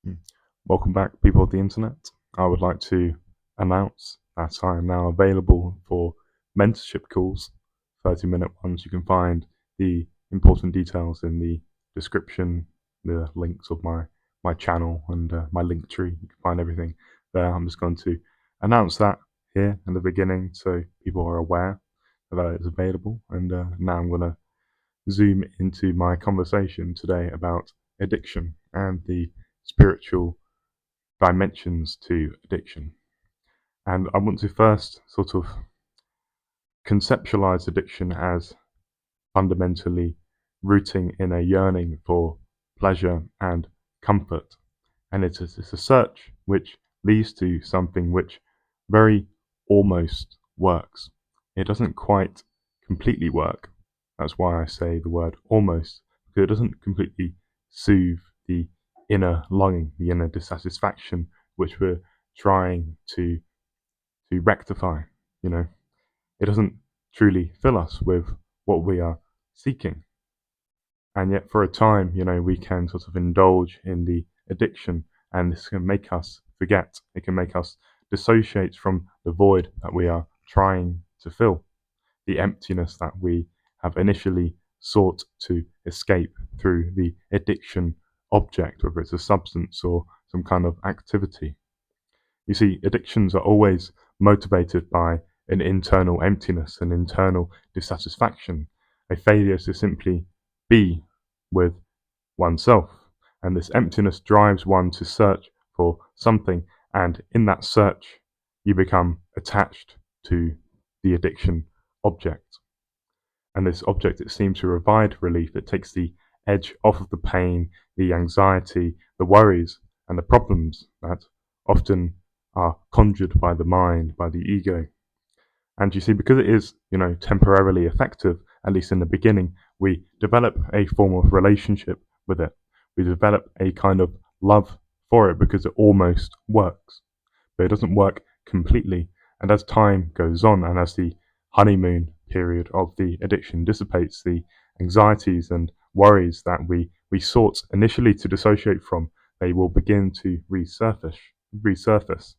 Mm. Welcome back, people of the internet. I would like to announce that I am now available for mentorship calls, 30-minute ones. You can find the important details in the description, the links of my channel and my link tree. You can find everything there. I'm just going to announce that here in the beginning so people are aware that it's available. And now I'm going to zoom into my conversation today about addiction and the spiritual dimensions to addiction. And I want to first sort of conceptualize addiction as fundamentally rooting in a yearning for pleasure and comfort. And it's a search which leads to something which very almost works. It doesn't quite completely work. That's why I say the word almost, because it doesn't completely soothe the inner longing, the inner dissatisfaction which we're trying to rectify. You know, it doesn't truly fill us with what we are seeking. And yet, for a time, we can sort of indulge in the addiction, and this can make us forget. It can make us dissociate from the void that we are trying to fill, the emptiness that we have initially sought to escape through the addiction object, whether it's a substance or some kind of activity. You see, addictions are always motivated by an internal emptiness, an internal dissatisfaction, a failure to simply be with oneself. And this emptiness drives one to search for something, and in that search, you become attached to the addiction object. And this object, it seems to provide relief. It takes the edge off of the pain, the anxiety, the worries, and the problems that often are conjured by the mind, by the ego. And you see, because it is, temporarily effective, at least in the beginning, we develop a form of relationship with it. We develop a kind of love for it because it almost works. But it doesn't work completely. And as time goes on, and as the honeymoon period of the addiction dissipates, the anxieties and worries that we sought initially to dissociate from, they will begin to resurface.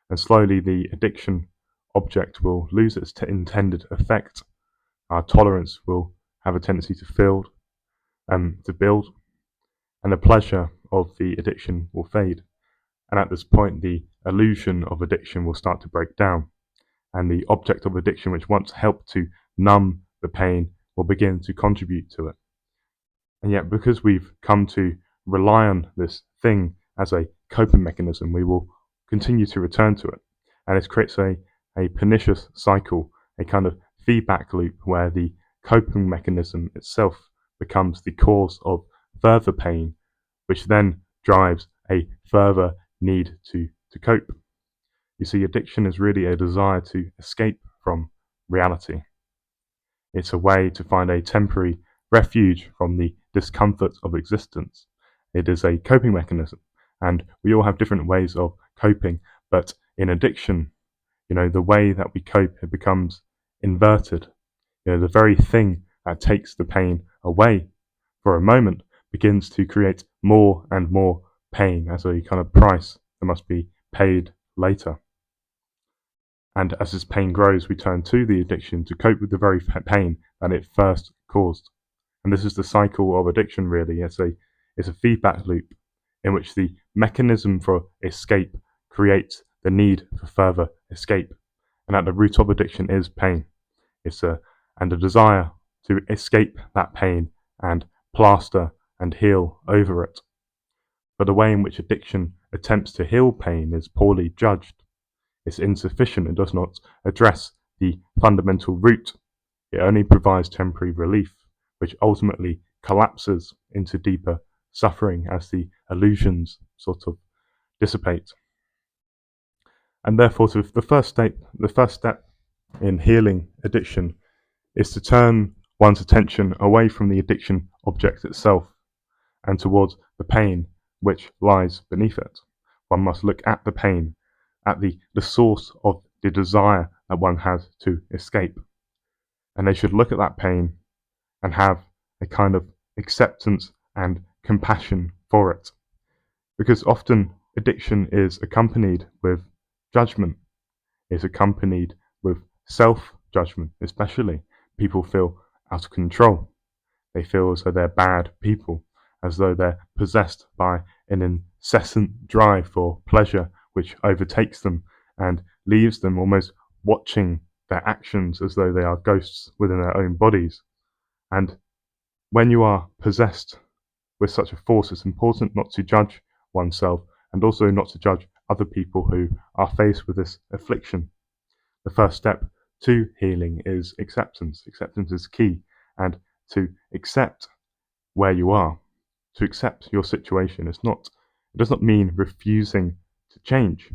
And slowly the addiction object will lose its intended effect. Our tolerance will have a tendency to build, and the pleasure of the addiction will fade. And at this point, the illusion of addiction will start to break down, and the object of addiction, which once helped to numb the pain, will begin to contribute to it. And yet, because we've come to rely on this thing as a coping mechanism, we will continue to return to it. And it creates a pernicious cycle, a kind of feedback loop where the coping mechanism itself becomes the cause of further pain, which then drives a further need to cope. You see, addiction is really a desire to escape from reality. It's a way to find a temporary refuge from the discomfort of existence. It is a coping mechanism, and we all have different ways of coping, but in addiction, the way that we cope, it becomes inverted. The very thing that takes the pain away for a moment begins to create more and more pain as a kind of price that must be paid later. And as this pain grows, we turn to the addiction to cope with the very pain that it first caused. And this is the cycle of addiction, really. It's a feedback loop in which the mechanism for escape creates the need for further escape. And at the root of addiction is pain. And a desire to escape that pain and plaster and heal over it. But the way in which addiction attempts to heal pain is poorly judged. It's insufficient. It does not address the fundamental root. It only provides temporary relief, which ultimately collapses into deeper suffering as the illusions sort of dissipate. And therefore, the first step in healing addiction is to turn one's attention away from the addiction object itself and towards the pain which lies beneath it. One must look at the pain, at the source of the desire that one has to escape. And they should look at that pain and have a kind of acceptance and compassion for it. Because often addiction is accompanied with judgment, is accompanied with self-judgment, especially. People feel out of control. They feel as though they're bad people, as though they're possessed by an incessant drive for pleasure which overtakes them and leaves them almost watching their actions as though they are ghosts within their own bodies. And when you are possessed with such a force, it's important not to judge oneself and also not to judge other people who are faced with this affliction. The first step to healing is acceptance. Acceptance is key, and to accept where you are, to accept your situation. It does not mean refusing to change.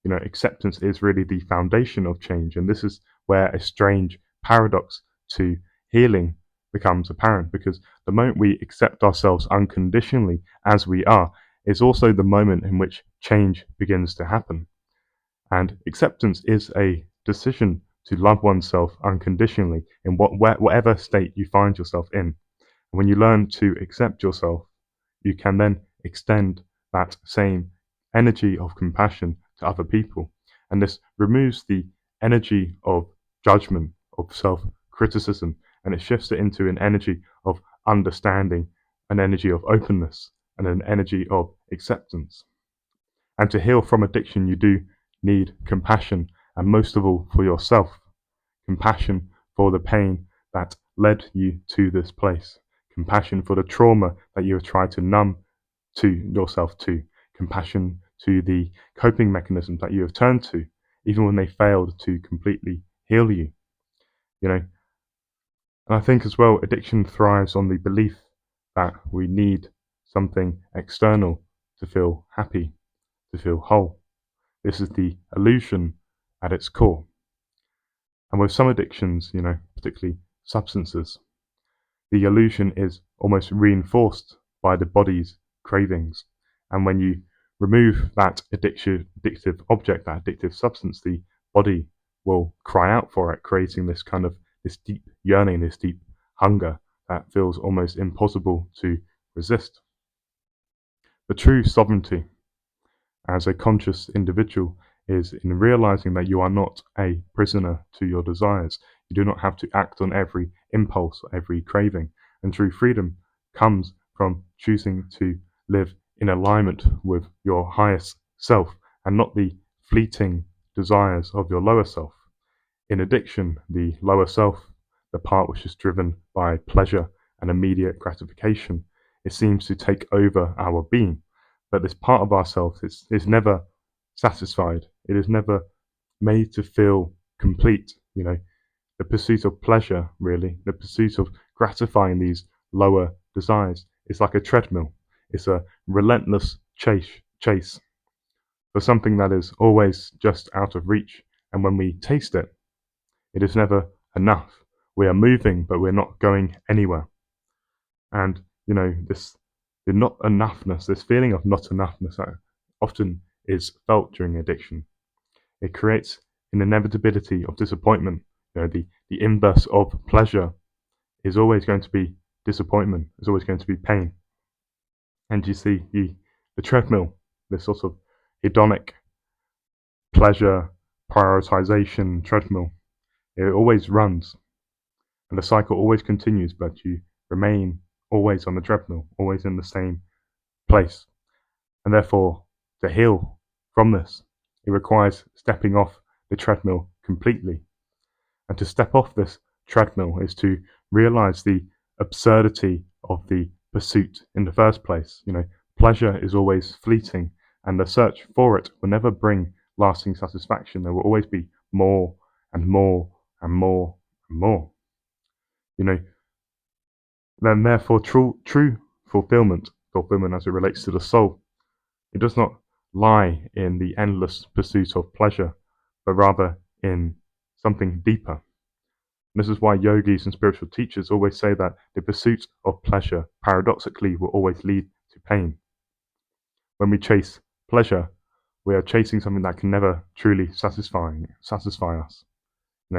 Acceptance is really the foundation of change, and this is where a strange paradox to healing becomes apparent, because the moment we accept ourselves unconditionally as we are is also the moment in which change begins to happen. And acceptance is a decision to love oneself unconditionally in whatever state you find yourself in. When you learn to accept yourself, you can then extend that same energy of compassion to other people. And this removes the energy of judgment, of self-criticism, and it shifts it into an energy of understanding, an energy of openness, and an energy of acceptance. And to heal from addiction, you do need compassion, and most of all, for yourself. Compassion for the pain that led you to this place. Compassion for the trauma that you have tried to numb to yourself to. Compassion to the coping mechanisms that you have turned to, even when they failed to completely heal you. And I think as well, addiction thrives on the belief that we need something external to feel happy, to feel whole. This is the illusion at its core. And with some addictions, particularly substances, the illusion is almost reinforced by the body's cravings. And when you remove that addictive object, that addictive substance, the body will cry out for it, creating this deep yearning, this deep hunger that feels almost impossible to resist. The true sovereignty as a conscious individual is in realizing that you are not a prisoner to your desires. You do not have to act on every impulse, every craving. And true freedom comes from choosing to live in alignment with your highest self and not the fleeting desires of your lower self. In addiction, the lower self, the part which is driven by pleasure and immediate gratification, it seems to take over our being. But this part of ourselves is never satisfied. It is never made to feel complete. The pursuit of pleasure, really, the pursuit of gratifying these lower desires, is like a treadmill. It's a relentless chase for something that is always just out of reach. And when we taste it, it is never enough. We are moving, but we're not going anywhere. And the not enoughness, this feeling of not enoughness that often is felt during addiction. It creates an inevitability of disappointment. The inverse of pleasure is always going to be disappointment, is always going to be pain. And you see the treadmill, this sort of hedonic pleasure prioritization treadmill, it always runs. And the cycle always continues, but you remain always on the treadmill, always in the same place. And therefore, to heal from this, it requires stepping off the treadmill completely. And to step off this treadmill is to realize the absurdity of the pursuit in the first place. Pleasure is always fleeting, and the search for it will never bring lasting satisfaction. There will always be more and more and more and more. Then therefore true fulfillment as it relates to the soul, it does not lie in the endless pursuit of pleasure, but rather in something deeper. And this is why yogis and spiritual teachers always say that the pursuit of pleasure paradoxically will always lead to pain. When we chase pleasure, we are chasing something that can never truly satisfy us.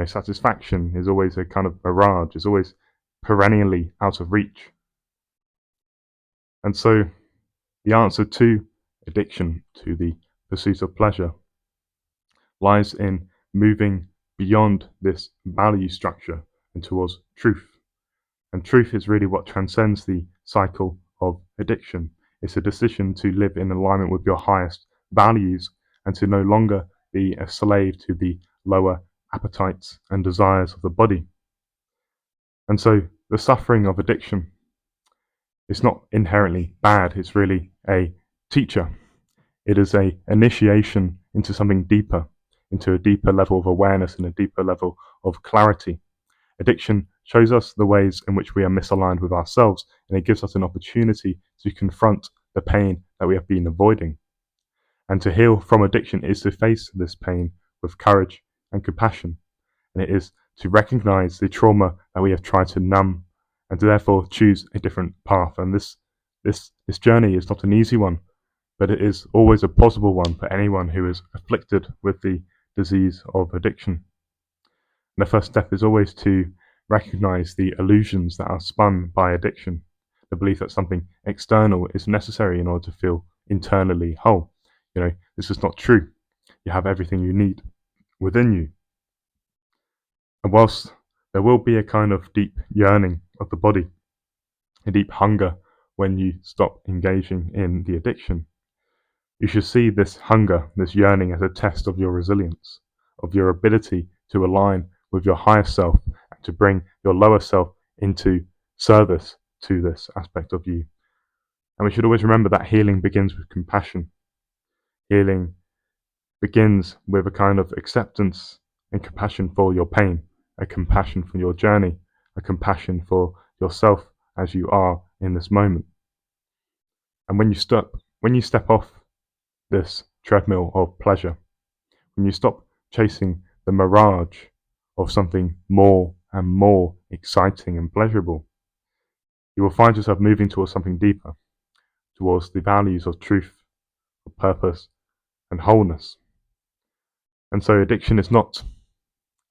Satisfaction is always a kind of mirage, it's always perennially out of reach. And so the answer to addiction to the pursuit of pleasure lies in moving beyond this value structure and towards truth. And truth is really what transcends the cycle of addiction. It's a decision to live in alignment with your highest values and to no longer be a slave to the lower appetites and desires of the body. And so the suffering of addiction is not inherently bad, it's really a teacher. It is an initiation into something deeper, into a deeper level of awareness and a deeper level of clarity. Addiction shows us the ways in which we are misaligned with ourselves, and it gives us an opportunity to confront the pain that we have been avoiding. And to heal from addiction is to face this pain with courage and compassion. And it is to recognize the trauma that we have tried to numb and to therefore choose a different path. And this journey is not an easy one, but it is always a possible one for anyone who is afflicted with the disease of addiction. And the first step is always to recognize the illusions that are spun by addiction, the belief that something external is necessary in order to feel internally whole. This is not true. You have everything you need within you. And whilst there will be a kind of deep yearning of the body, a deep hunger when you stop engaging in the addiction, you should see this hunger, this yearning as a test of your resilience, of your ability to align with your higher self and to bring your lower self into service to this aspect of you. And we should always remember that healing begins with compassion. Healing begins with a kind of acceptance and compassion for your pain, a compassion for your journey, a compassion for yourself as you are in this moment. And when you step off this treadmill of pleasure, when you stop chasing the mirage of something more and more exciting and pleasurable, you will find yourself moving towards something deeper, towards the values of truth, of purpose, and wholeness. And so addiction is not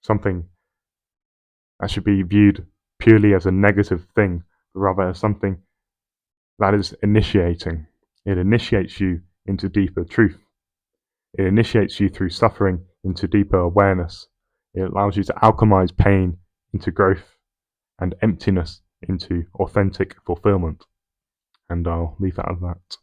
something that should be viewed purely as a negative thing, but rather as something that is initiating. It initiates you into deeper truth. It initiates you through suffering into deeper awareness. It allows you to alchemize pain into growth and emptiness into authentic fulfillment. And I'll leave that at that.